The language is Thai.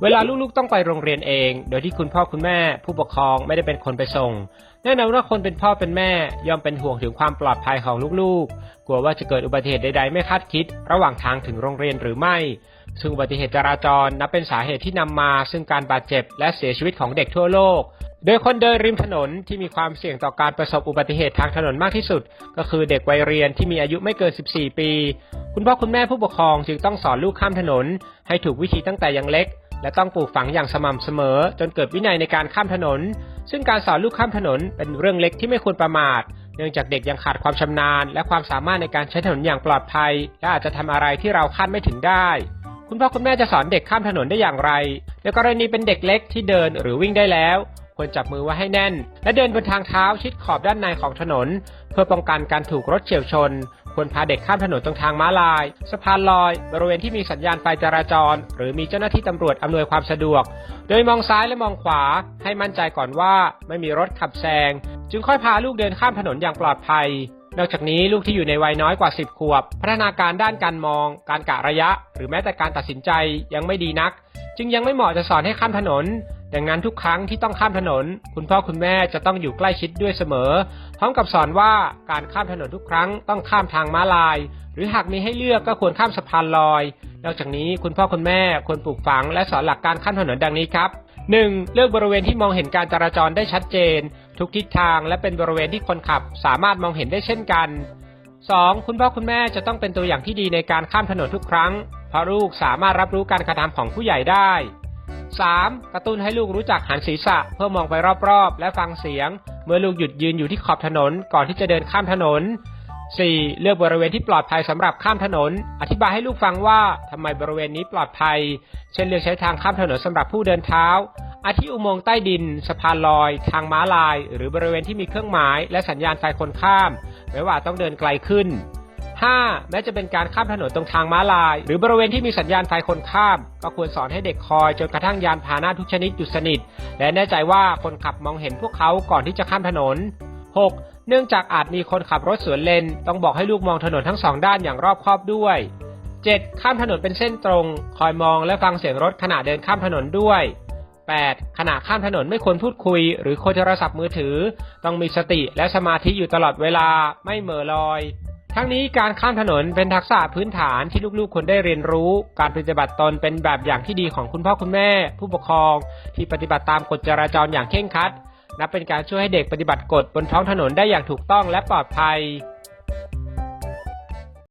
เวลาลูกๆต้องไปโรงเรียนเองโดยที่คุณพ่อคุณแม่ผู้ปกครองไม่ได้เป็นคนไปส่งแน่นอนว่าคนเป็นพ่อเป็นแม่ย่อมเป็นห่วงถึงความปลอดภัยของลูกๆกลัวว่าจะเกิดอุบัติเหตุใดๆไม่คาดคิดระหว่างทางถึงโรงเรียนหรือไม่ซึ่งอุบัติเหตุจราจรนับเป็นสาเหตุที่นำมาซึ่งการบาดเจ็บและเสียชีวิตของเด็กทั่วโลกโดยคนเดินริมถนนที่มีความเสี่ยงต่อการประสบอุบัติเหตุทางถนนมากที่สุดก็คือเด็กวัยเรียนที่มีอายุไม่เกิน 14 ปีคุณพ่อคุณแม่ผู้ปกครองจึงต้องสอนลูกข้ามถนนให้ถูกวิธีตั้งแต่ยังเล็กและต้องปลูกฝังอย่างสม่ำเสมอจนเกิดวินัยในการข้ามถนนซึ่งการสอนลูกข้ามถนนเป็นเรื่องเล็กที่ไม่ควรประมาทเนื่องจากเด็กยังขาดความชำนาญและความสามารถในการใช้ถนนอย่างปลอดภัยและอาจจะทำอะไรที่เราคาดไม่ถึงได้คุณพ่อคุณแม่จะสอนเด็กข้ามถนนได้อย่างไรในกรณีเป็นเด็กเล็กที่เดินหรือวิ่งได้แล้วควรจับมือไว้ให้แน่นและเดินบนทางเท้าชิดขอบด้านในของถนนเพื่อป้องกันการถูกรถเฉี่ยวชนควรพาเด็กข้ามถนนตรงทางม้าลายสะพานลอยบริเวณที่มีสัญญาณไฟจราจรหรือมีเจ้าหน้าที่ตำรวจอำนวยความสะดวกโดยมองซ้ายและมองขวาให้มั่นใจก่อนว่าไม่มีรถขับแซงจึงค่อยพาลูกเดินข้ามถนนอย่างปลอดภัยนอกจากนี้ลูกที่อยู่ในวัยน้อยกว่า10 ขวบพัฒนาการด้านการมองการกะระยะหรือแม้แต่การตัดสินใจยังไม่ดีนักจึงยังไม่เหมาะจะสอนให้ข้ามถนนดังนั้นทุกครั้งที่ต้องข้ามถนนคุณพ่อคุณแม่จะต้องอยู่ใกล้ชิดด้วยเสมอพร้อมกับสอนว่าการข้ามถนนทุกครั้งต้องข้ามทางม้าลายหรือหากมีให้เลือกก็ควรข้ามสะพานลอยนอกจากนี้คุณพ่อคุณแม่ควรปลูกฝังและสอนหลักการข้ามถนนดังนี้ครับ 1. เลือกบริเวณที่มองเห็นการจราจรได้ชัดเจนทุกทิศทางและเป็นบริเวณที่คนขับสามารถมองเห็นได้เช่นกัน 2. คุณพ่อคุณแม่จะต้องเป็นตัวอย่างที่ดีในการข้ามถนนทุกครั้งเพราะลูกสามารถรับรู้การกระทำของผู้ใหญ่ได้ 3. กระตุ้นให้ลูกรู้จักหันศีรษะเพื่อมองไปรอบๆและฟังเสียงเมื่อลูกหยุดยืนอยู่ที่ขอบถนนก่อนที่จะเดินข้ามถนน 4. เลือกบริเวณที่ปลอดภัยสำหรับข้ามถนนอธิบายให้ลูกฟังว่าทำไมบริเวณนี้ปลอดภัยเช่นเลือกใช้ทางข้ามถนนสำหรับผู้เดินเท้าอาทิอุโมงค์ใต้ดินสะพานลอยทางม้าลายหรือบริเวณที่มีเครื่องหมายและสัญญาณไฟคนข้ามแม้ว่าต้องเดินไกลขึ้น 5. แม้จะเป็นการข้ามถนนตรงทางม้าลายหรือบริเวณที่มีสัญญาณไฟคนข้ามก็ควรสอนให้เด็กคอยจนกระทั่งยานพาหนะทุกชนิดหยุดสนิทและแน่ใจว่าคนขับมองเห็นพวกเขาก่อนที่จะข้ามถนน 6. เนื่องจากอาจมีคนขับรถสวนเลนต้องบอกให้ลูกมองถนนทั้งสองด้านอย่างรอบคอบด้วย 7. ข้ามถนนเป็นเส้นตรงคอยมองและฟังเสียงรถขณะเดินข้ามถนนด้วย 8. ขณะข้ามถนนไม่ควรพูดคุยหรือคุยโทรศัพท์มือถือต้องมีสติและสมาธิอยู่ตลอดเวลาไม่เหม่อลอยทั้งนี้การข้ามถนนเป็นทักษะพื้นฐานที่ลูกๆควรได้เรียนรู้การปฏิบัติตนเป็นแบบอย่างที่ดีของคุณพ่อคุณแม่ผู้ปกครองที่ปฏิบัติตามกฎจราจรอย่างเคร่งครัดนับเป็นการช่วยให้เด็กปฏิบัติกฎบนท้องถนนได้อย่างถูกต้องและปลอดภัย